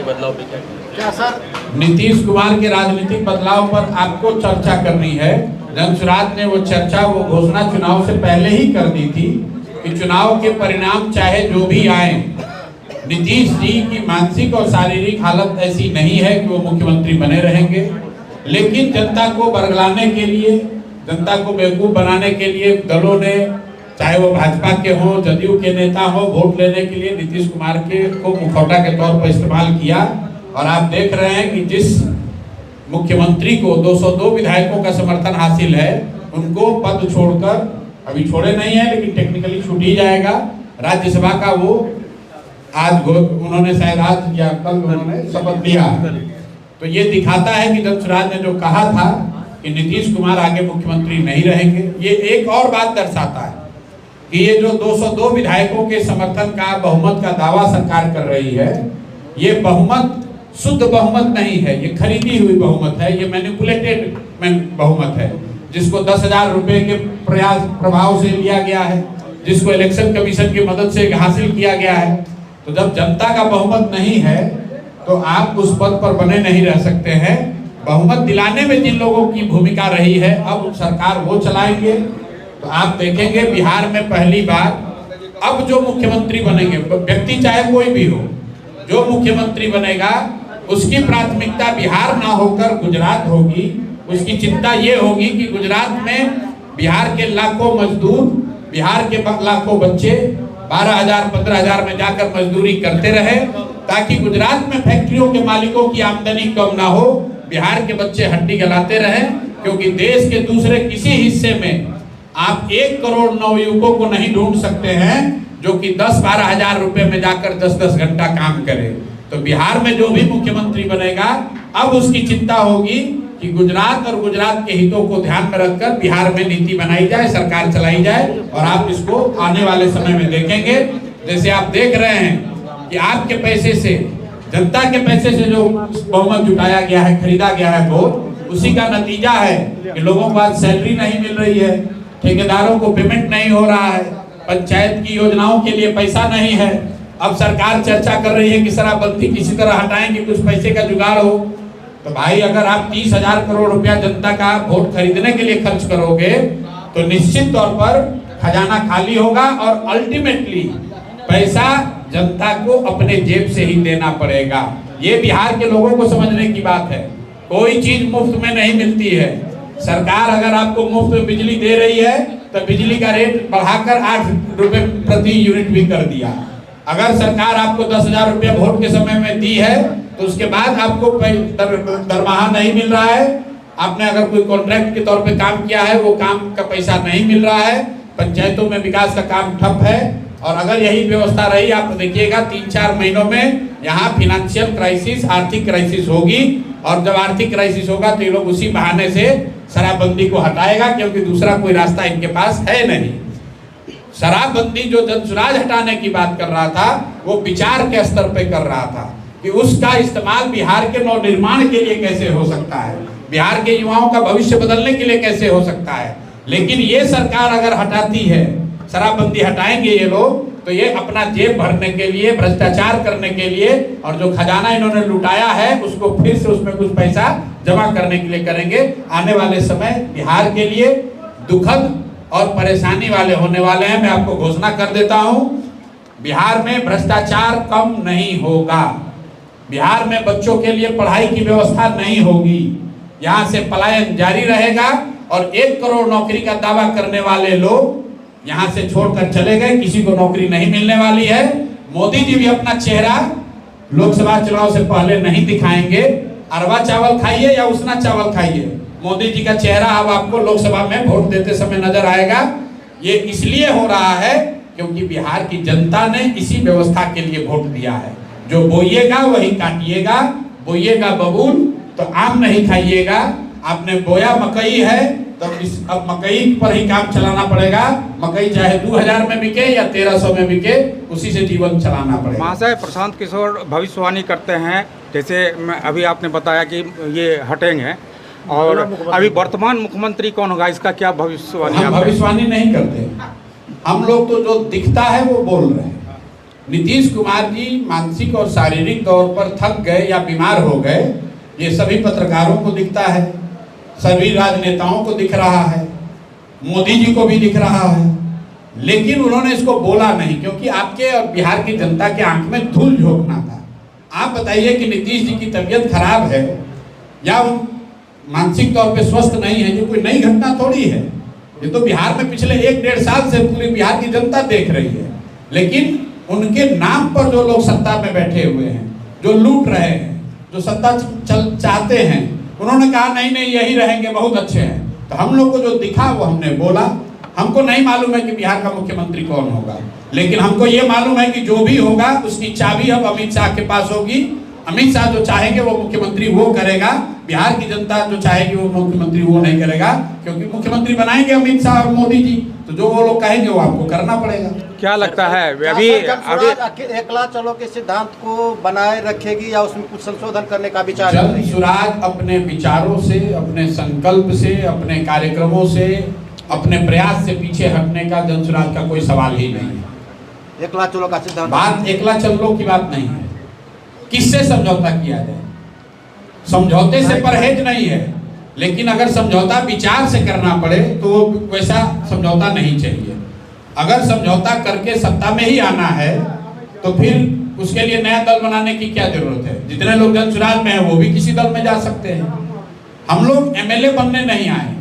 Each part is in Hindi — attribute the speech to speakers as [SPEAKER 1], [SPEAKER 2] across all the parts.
[SPEAKER 1] बदलाव पे क्या
[SPEAKER 2] सर नीतीश कुमार के राजनीतिक बदलाव पर आपको चर्चा करनी है। जनसुराज ने वो चर्चा, वो घोषणा चुनाव से पहले ही कर दी थी कि चुनाव के परिणाम चाहे जो भी आए, नीतीश जी की मानसिक और शारीरिक हालत ऐसी नहीं है कि वो मुख्यमंत्री बने रहेंगे। लेकिन जनता को बरगलाने के लिए, जनता को बेवकूफ बनाने के लिए दलों ने, चाहे वो भाजपा के हो, जदयू के नेता हो, वोट लेने के लिए नीतीश कुमार को मुखौटा के तौर पर इस्तेमाल किया। और आप देख रहे हैं कि जिस मुख्यमंत्री को 202 विधायकों का समर्थन हासिल है, उनको पद छोड़कर, अभी छोड़े नहीं है लेकिन टेक्निकली छूट ही जाएगा, राज्यसभा का वो आज उन्होंने शायद आज या कल उन्होंने शपथ लिया। तो ये दिखाता है कि जनसुराज ने जो कहा था कि नीतीश कुमार आगे मुख्यमंत्री नहीं रहेंगे, ये एक और बात दर्शाता है कि ये जो 202 विधायकों के समर्थन का, बहुमत का दावा सरकार कर रही है, ये बहुमत शुद्ध बहुमत नहीं है, ये खरीदी हुई बहुमत है, ये मैनिपुलेटेड बहुमत है, जिसको 10,000 रुपए के प्रभाव से लिया गया है, जिसको इलेक्शन कमीशन की मदद से हासिल किया गया है। तो जब जनता का बहुमत नहीं है तो आप उस पद पर बने नहीं रह सकते हैं। बहुमत दिलाने में जिन लोगों की भूमिका रही है, अब सरकार वो चलाएंगे। तो आप देखेंगे बिहार में पहली बार अब जो मुख्यमंत्री बनेंगे, व्यक्ति चाहे कोई भी हो, जो मुख्यमंत्री बनेगा उसकी प्राथमिकता बिहार ना होकर गुजरात होगी। उसकी चिंता ये होगी कि गुजरात में बिहार के लाखों मजदूर, बिहार के लाखों बच्चे 12,000 15,000 में जाकर मजदूरी करते रहे, ताकि गुजरात में फैक्ट्रियों के मालिकों की आमदनी कम ना हो, बिहार के बच्चे हड्डी गलाते रहे। क्योंकि देश के दूसरे किसी हिस्से में आप 1 करोड़ नवयुवकों को नहीं ढूंढ सकते हैं जो कि 10-12 हजार रुपए में जाकर 10-10 घंटा काम करे। तो बिहार में जो भी मुख्यमंत्री बनेगा, अब उसकी चिंता होगी कि गुजरात और गुजरात के हितों को ध्यान में रखकर बिहार में नीति बनाई जाए, सरकार चलाई जाए। और आप इसको आने वाले समय में देखेंगे। जैसे आप देख रहे हैं कि आपके पैसे से, जनता के पैसे से जो बहुमत जुटाया गया है, खरीदा गया है वोट, उसी का नतीजा है कि लोगों को आज सैलरी नहीं मिल रही है, ठेकेदारों को पेमेंट नहीं हो रहा है, पंचायत की योजनाओं के लिए पैसा नहीं है। अब सरकार चर्चा कर रही है कि शराबबंदी किसी तरह हटाएंगे, कुछ पैसे का जुगाड़ हो। तो भाई अगर आप 30,000 करोड़ रुपया जनता का वोट खरीदने के लिए खर्च करोगे तो निश्चित तौर पर खजाना खाली होगा और अल्टीमेटली पैसा जनता को अपने जेब से ही देना पड़ेगा। ये बिहार के लोगों को समझने की बात है। कोई चीज मुफ्त में नहीं मिलती है। सरकार अगर आपको मुफ्त में बिजली दे रही है तो बिजली का रेट बढ़ाकर 8 रुपए प्रति यूनिट भी कर दिया। अगर सरकार आपको 10,000 रुपया वोट के समय में दी है तो उसके बाद आपको दरमाहा नहीं मिल रहा है, आपने अगर कोई कॉन्ट्रैक्ट के तौर पे काम किया है, वो काम का पैसा नहीं मिल रहा है, पंचायतों में विकास का काम ठप है। और अगर यही व्यवस्था रही, आप देखिएगा 3-4 महीनों में यहाँ फिनेंशियल क्राइसिस, आर्थिक क्राइसिस होगी। और जब आर्थिक क्राइसिस होगा तो ये लोग उसी बहाने से शराबबंदी को हटाएगा, क्योंकि दूसरा कोई रास्ता इनके पास है नहीं। शराबबंदी जो जनसुराज हटाने की बात कर रहा था, वो विचार के स्तर पे कर रहा था कि उसका इस्तेमाल बिहार के नवनिर्माण के लिए कैसे हो सकता है, बिहार के युवाओं का भविष्य बदलने के लिए कैसे हो सकता है। लेकिन ये सरकार अगर हटाती है, शराबबंदी हटाएंगे ये लोग, तो ये अपना जेब भरने के लिए, भ्रष्टाचार करने के लिए, और जो खजाना इन्होंने लुटाया है उसको फिर से उसमें कुछ पैसा जमा करने के लिए करेंगे। आने वाले समय बिहार के लिए दुखद और परेशानी वाले होने वाले हैं। मैं आपको घोषणा कर देता हूं, बिहार में भ्रष्टाचार कम नहीं होगा, बिहार में बच्चों के लिए पढ़ाई की व्यवस्था नहीं होगी, यहाँ से पलायन जारी रहेगा। और 1 करोड़ नौकरी का दावा करने वाले लोग यहाँ से छोड़कर चले गए, किसी को नौकरी नहीं मिलने वाली है। मोदी जी भी अपना चेहरा लोकसभा चुनाव से पहले नहीं दिखाएंगे। अरवा चावल खाइए या उसना चावल खाइए, मोदी जी का चेहरा अब आपको लोकसभा में वोट देते समय नजर आएगा। ये इसलिए हो रहा है क्योंकि बिहार की जनता ने इसी व्यवस्था के लिए वोट दिया है। जो बोइएगा वही काटिएगा, बोइएगा बबूल तो आम नहीं खाइएगा। आपने बोया मकई है तो अब मकई पर ही काम चलाना पड़ेगा। मकई चाहे 2000 में बिके या 1300 में बिके, उसी से जीवन चलाना पड़ेगा।
[SPEAKER 3] महाशय प्रशांत किशोर भविष्यवाणी करते हैं, जैसे अभी आपने बताया कि ये हटेंगे, और अभी वर्तमान मुख्यमंत्री कौन होगा, इसका क्या भविष्यवाणी?
[SPEAKER 2] हम भविष्यवाणी नहीं करते, हम लोग तो जो दिखता है वो बोल रहे हैं। नीतीश कुमार जी मानसिक और शारीरिक तौर पर थक गए या बीमार हो गए, ये सभी पत्रकारों को दिखता है, सभी राजनेताओं को दिख रहा है, मोदी जी को भी दिख रहा है, लेकिन उन्होंने इसको बोला नहीं, क्योंकि आपके और बिहार की जनता के आंख में धूल झोंकना था। आप बताइए कि नीतीश जी की तबीयत खराब है या वो मानसिक तौर पे स्वस्थ नहीं है, ये कोई नई घटना थोड़ी है। ये तो बिहार में पिछले 1-1.5 साल से पूरी बिहार की जनता देख रही है। लेकिन उनके नाम पर जो लोग सत्ता में बैठे हुए हैं, जो लूट रहे हैं, जो सत्ता चाहते हैं, उन्होंने कहा नहीं नहीं यही रहेंगे, बहुत अच्छे हैं। तो हम लोग को जो दिखा वो हमने बोला। हमको नहीं मालूम है कि बिहार का मुख्यमंत्री कौन होगा, लेकिन हमको ये मालूम है कि जो भी होगा उसकी चाबी अब अमित शाह के पास होगी। अमित शाह जो चाहेंगे वो मुख्यमंत्री वो करेगा, बिहार की जनता जो चाहेगी वो मुख्यमंत्री वो नहीं करेगा, क्योंकि मुख्यमंत्री बनाएंगे अमित शाह और मोदी जी, तो जो वो लोग कहेंगे वो आपको करना पड़ेगा।
[SPEAKER 3] क्या लगता है अभी
[SPEAKER 1] एकला चलो के सिद्धांत को बनाए रखेगी या उसमें कुछ संशोधन करने का विचार है?
[SPEAKER 2] जनसुराज अपने विचारों से, अपने संकल्प से, अपने कार्यक्रमों से, अपने प्रयास से पीछे हटने का जनसुराज का कोई सवाल ही नहीं है।
[SPEAKER 1] एकला चलो का सिद्धांत,
[SPEAKER 2] बात एकला चलो की बात नहीं है। किससे समझौता किया जाए? समझौते से परहेज नहीं है, लेकिन अगर समझौता विचार से करना पड़े तो वैसा समझौता नहीं चाहिए। अगर समझौता करके सत्ता में ही आना है तो फिर उसके लिए नया दल बनाने की क्या जरूरत है? जितने लोग जनसुराज में हैं वो भी किसी दल में जा सकते हैं। हम लोग एमएलए बनने नहीं आए।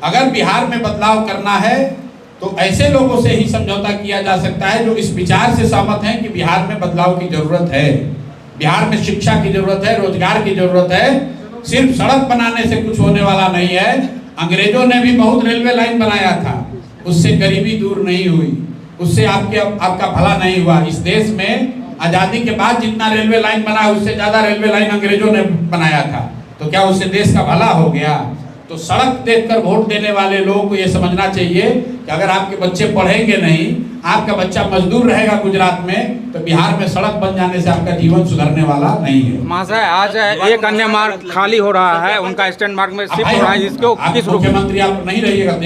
[SPEAKER 2] अगर बिहार में बदलाव करना है तो ऐसे लोगों से ही समझौता किया जा सकता है जो इस विचार से सहमत हैं कि बिहार में बदलाव की जरूरत है, बिहार में शिक्षा की जरूरत है, रोजगार की जरूरत है। सिर्फ सड़क बनाने से कुछ होने वाला नहीं है। अंग्रेजों ने भी बहुत रेलवे लाइन बनाया था, उससे गरीबी दूर नहीं हुई, उससे आपका भला नहीं हुआ। इस देश में आजादी के बाद जितना रेलवे लाइन बना है उससे ज्यादा रेलवे लाइन अंग्रेजों ने बनाया था, तो क्या उससे देश का भला हो गया? तो सड़क देखकर वोट देने वाले लोगों को ये समझना चाहिए कि अगर आपके बच्चे पढ़ेंगे नहीं, आपका बच्चा मजदूर रहेगा गुजरात में, तो बिहार में सड़क बन जाने से आपका जीवन सुधरने वाला नहीं है।
[SPEAKER 3] महाशय आज एक अन्य मार्ग खाली हो रहा है, उनका स्टैंड मार्ग में शिफ्ट हो रहा है, इसको किस
[SPEAKER 2] मुख्यमंत्री आप नहीं रहिएगा।